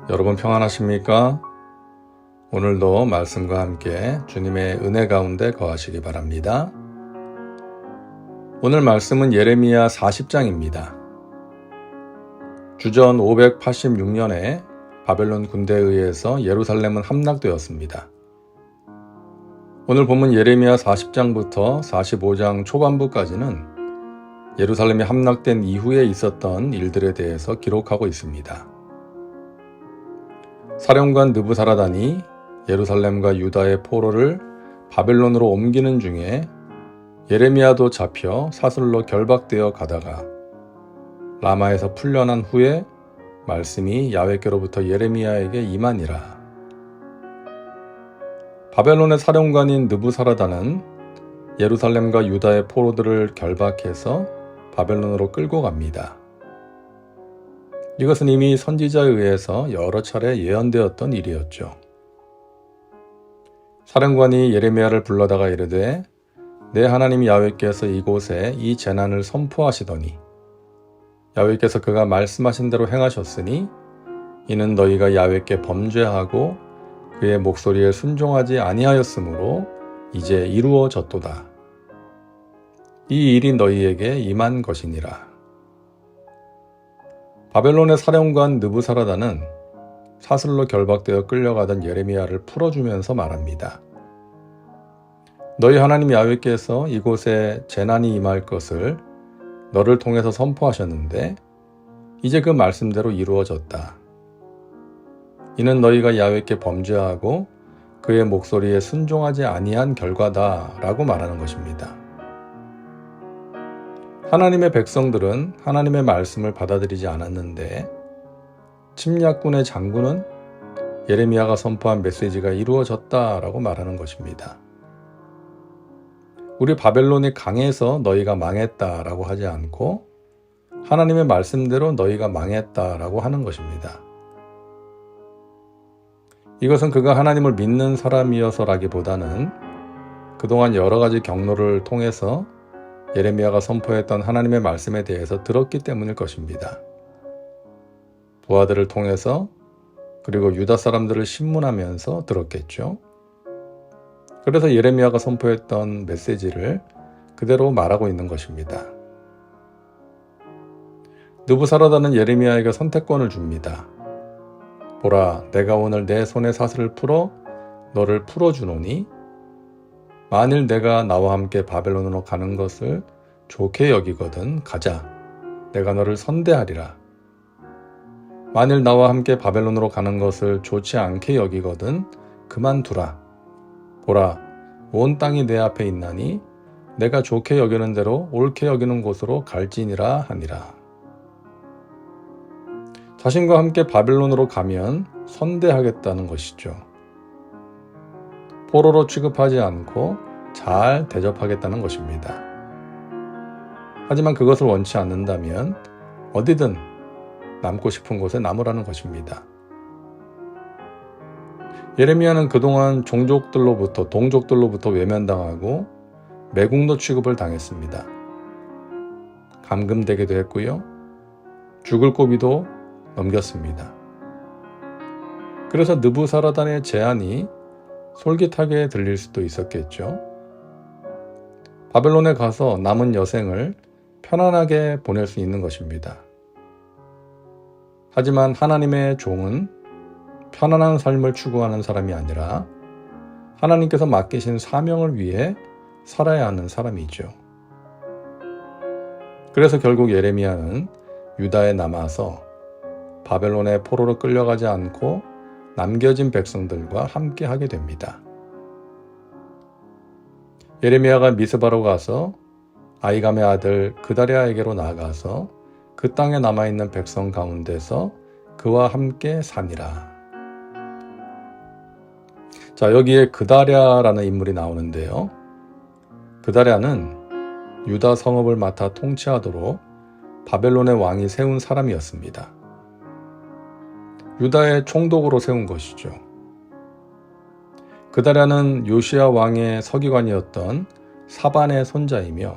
여러분 평안하십니까? 오늘도 말씀과 함께 주님의 은혜 가운데 거하시기 바랍니다. 오늘 말씀은 예레미야 40장입니다. 주전 586년에 바벨론 군대에 의해서 예루살렘은 함락되었습니다. 오늘 본문 예레미야 40장부터 45장 초반부까지는 예루살렘이 함락된 이후에 있었던 일들에 대해서 기록하고 있습니다. 사령관 느부사라단이 예루살렘과 유다의 포로를 바벨론으로 옮기는 중에 예레미야도 잡혀 사슬로 결박되어 가다가 라마에서 풀려난 후에 말씀이 야훼께로부터 예레미야에게 임하니라. 바벨론의 사령관인 느부사라단은 예루살렘과 유다의 포로들을 결박해서 바벨론으로 끌고 갑니다. 이것은 이미 선지자에 의해서 여러 차례 예언되었던 일이었죠. 사령관이 예레미야를 불러다가 이르되 내 하나님 야훼께서 이곳에 이 재난을 선포하시더니 야훼께서 그가 말씀하신 대로 행하셨으니 이는 너희가 야훼께 범죄하고 그의 목소리에 순종하지 아니하였으므로 이제 이루어졌도다. 이 일이 너희에게 임한 것이니라. 바벨론의 사령관 느부사라단은 사슬로 결박되어 끌려가던 예레미야를 풀어주면서 말합니다. 너희 하나님 야훼께서 이곳에 재난이 임할 것을 너를 통해서 선포하셨는데 이제 그 말씀대로 이루어졌다. 이는 너희가 야훼께 범죄하고 그의 목소리에 순종하지 아니한 결과다 라고 말하는 것입니다. 하나님의 백성들은 하나님의 말씀을 받아들이지 않았는데 침략군의 장군은 예레미야가 선포한 메시지가 이루어졌다라고 말하는 것입니다. 우리 바벨론이 강해서 너희가 망했다라고 하지 않고 하나님의 말씀대로 너희가 망했다라고 하는 것입니다. 이것은 그가 하나님을 믿는 사람이어서라기보다는 그동안 여러 가지 경로를 통해서 예레미야가 선포했던 하나님의 말씀에 대해서 들었기 때문일 것입니다. 부하들을 통해서 그리고 유다 사람들을 신문하면서 들었겠죠. 그래서 예레미야가 선포했던 메시지를 그대로 말하고 있는 것입니다. 느부사라단은 예레미야에게 선택권을 줍니다. 보라, 내가 오늘 내 손에 사슬을 풀어 너를 풀어주노니 만일 내가 나와 함께 바벨론으로 가는 것을 좋게 여기거든 가자. 내가 너를 선대하리라. 만일 나와 함께 바벨론으로 가는 것을 좋지 않게 여기거든 그만두라. 보라, 온 땅이 내 앞에 있나니 내가 좋게 여기는 대로 옳게 여기는 곳으로 갈지니라 하니라. 자신과 함께 바벨론으로 가면 선대하겠다는 것이죠. 포로로 취급하지 않고 잘 대접하겠다는 것입니다. 하지만 그것을 원치 않는다면 어디든 남고 싶은 곳에 남으라는 것입니다. 예레미야는 그동안 동족들로부터 외면당하고 매국노 취급을 당했습니다. 감금되기도 했고요. 죽을 고비도 넘겼습니다. 그래서 느부사라단의 제안이 솔깃하게 들릴 수도 있었겠죠. 바벨론에 가서 남은 여생을 편안하게 보낼 수 있는 것입니다. 하지만 하나님의 종은 편안한 삶을 추구하는 사람이 아니라 하나님께서 맡기신 사명을 위해 살아야 하는 사람이죠. 그래서 결국 예레미야는 유다에 남아서 바벨론의 포로로 끌려가지 않고 남겨진 백성들과 함께 하게 됩니다. 예레미야가 미스바로 가서 아이감의 아들 그다랴에게로 나아가서 그 땅에 남아있는 백성 가운데서 그와 함께 사니라. 자, 여기에 그다랴라는 인물이 나오는데요. 그다랴는 유다 성읍을 맡아 통치하도록 바벨론의 왕이 세운 사람이었습니다. 유다의 총독으로 세운 것이죠. 그다랴는 요시야 왕의 서기관이었던 사반의 손자이며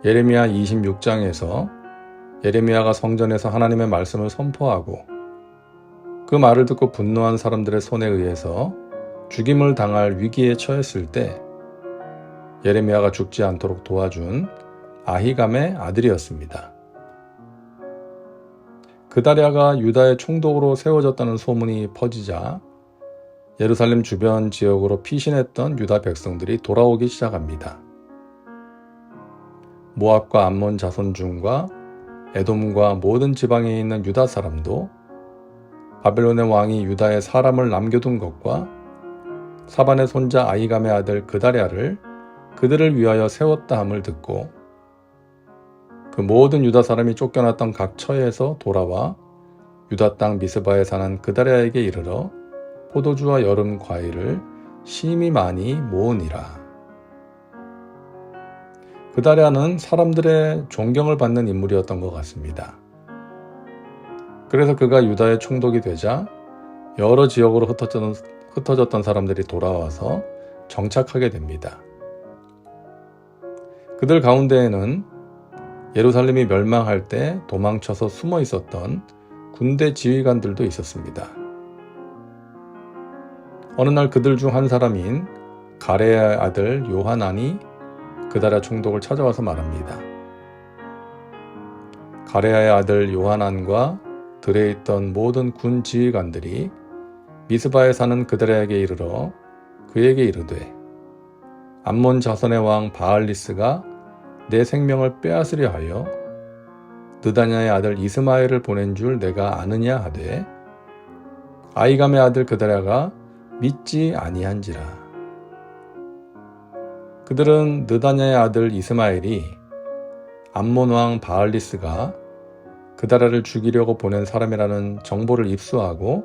예레미야 26장에서 예레미야가 성전에서 하나님의 말씀을 선포하고 그 말을 듣고 분노한 사람들의 손에 의해서 죽임을 당할 위기에 처했을 때 예레미야가 죽지 않도록 도와준 아히감의 아들이었습니다. 그다랴가 유다의 총독으로 세워졌다는 소문이 퍼지자 예루살렘 주변 지역으로 피신했던 유다 백성들이 돌아오기 시작합니다. 모압과 암몬 자손 중과 에돔과 모든 지방에 있는 유다 사람도 바벨론의 왕이 유다에 사람을 남겨둔 것과 사반의 손자 아히감의 아들 그다랴를 그들을 위하여 세웠다 함을 듣고 그 모든 유다 사람이 쫓겨났던 각 처에서 돌아와 유다 땅 미스바에 사는 그다랴에게 이르러 포도주와 여름 과일을 심히 많이 모으니라. 그다랴는 사람들의 존경을 받는 인물이었던 것 같습니다. 그래서 그가 유다의 총독이 되자 여러 지역으로 흩어졌던 사람들이 돌아와서 정착하게 됩니다. 그들 가운데에는 예루살렘이 멸망할 때 도망쳐서 숨어 있었던 군대 지휘관들도 있었습니다. 어느 날 그들 중 한 사람인 가레야의 아들 요하난이 그다랴 총독을 찾아와서 말합니다. 가레야의 아들 요하난과 들에 있던 모든 군 지휘관들이 미스바에 사는 그다랴에게 이르러 그에게 이르되 암몬 자손의 왕 바알리스가 내 생명을 빼앗으려 하여 느다냐의 아들 이스마엘을 보낸 줄 내가 아느냐 하되 아히감의 아들 그다랴가 믿지 아니한지라. 그들은 느다냐의 아들 이스마엘이 암몬 왕 바알리스가 그다랴를 죽이려고 보낸 사람이라는 정보를 입수하고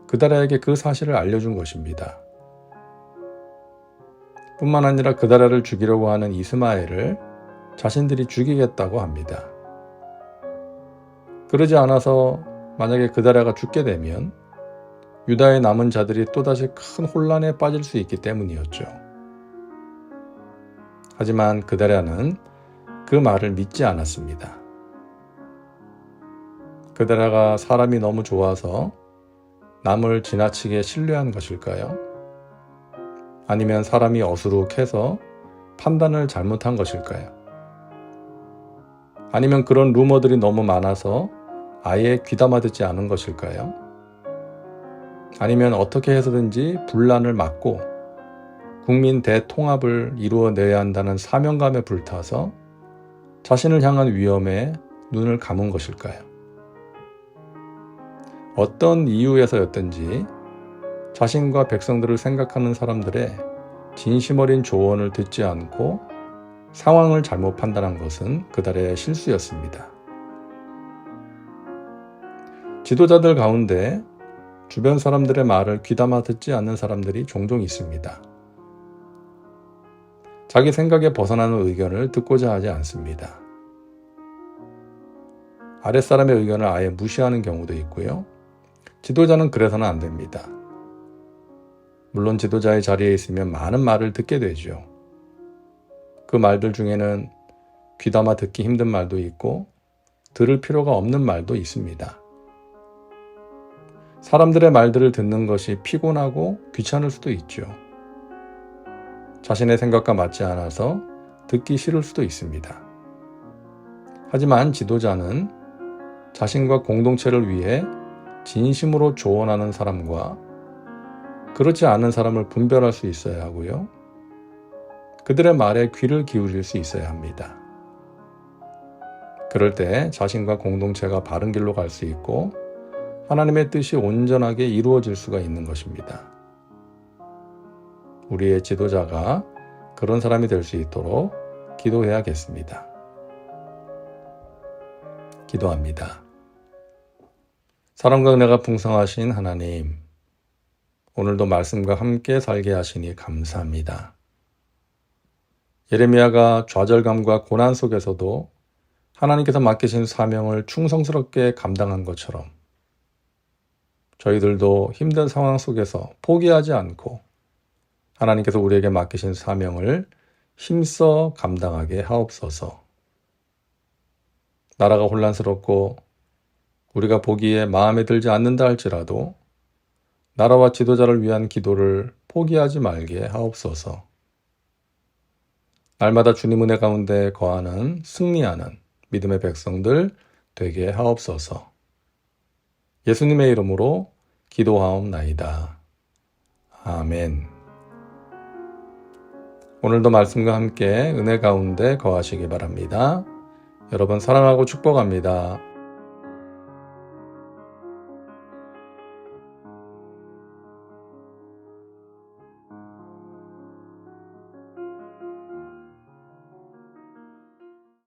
그다랴에게 그 사실을 알려준 것입니다. 뿐만 아니라 그다랴를 죽이려고 하는 이스마엘을 자신들이 죽이겠다고 합니다. 그러지 않아서 만약에 그다랴가 죽게 되면 유다의 남은 자들이 또다시 큰 혼란에 빠질 수 있기 때문이었죠. 하지만 그다랴는 그 말을 믿지 않았습니다. 그다랴가 사람이 너무 좋아서 남을 지나치게 신뢰한 것일까요? 아니면 사람이 어수룩해서 판단을 잘못한 것일까요? 아니면 그런 루머들이 너무 많아서 아예 귀담아 듣지 않은 것일까요? 아니면 어떻게 해서든지 분란을 막고 국민 대통합을 이루어내야 한다는 사명감에 불타서 자신을 향한 위험에 눈을 감은 것일까요? 어떤 이유에서였든지 자신과 백성들을 생각하는 사람들의 진심 어린 조언을 듣지 않고 상황을 잘못 판단한 것은 그달의 실수였습니다. 지도자들 가운데 주변 사람들의 말을 귀담아 듣지 않는 사람들이 종종 있습니다. 자기 생각에 벗어나는 의견을 듣고자 하지 않습니다. 아랫사람의 의견을 아예 무시하는 경우도 있고요. 지도자는 그래서는 안 됩니다. 물론 지도자의 자리에 있으면 많은 말을 듣게 되죠. 그 말들 중에는 귀담아 듣기 힘든 말도 있고 들을 필요가 없는 말도 있습니다. 사람들의 말들을 듣는 것이 피곤하고 귀찮을 수도 있죠. 자신의 생각과 맞지 않아서 듣기 싫을 수도 있습니다. 하지만 지도자는 자신과 공동체를 위해 진심으로 조언하는 사람과 그렇지 않은 사람을 분별할 수 있어야 하고요. 그들의 말에 귀를 기울일 수 있어야 합니다. 그럴 때 자신과 공동체가 바른 길로 갈 수 있고 하나님의 뜻이 온전하게 이루어질 수가 있는 것입니다. 우리의 지도자가 그런 사람이 될 수 있도록 기도해야겠습니다. 기도합니다. 사랑과 은혜가 풍성하신 하나님, 오늘도 말씀과 함께 살게 하시니 감사합니다. 예레미야가 좌절감과 고난 속에서도 하나님께서 맡기신 사명을 충성스럽게 감당한 것처럼 저희들도 힘든 상황 속에서 포기하지 않고 하나님께서 우리에게 맡기신 사명을 힘써 감당하게 하옵소서. 나라가 혼란스럽고 우리가 보기에 마음에 들지 않는다 할지라도 나라와 지도자를 위한 기도를 포기하지 말게 하옵소서. 날마다 주님 은혜 가운데 거하는 승리하는 믿음의 백성들 되게 하옵소서. 예수님의 이름으로 기도하옵나이다. 아멘. 오늘도 말씀과 함께 은혜 가운데 거하시기 바랍니다. 여러분 사랑하고 축복합니다.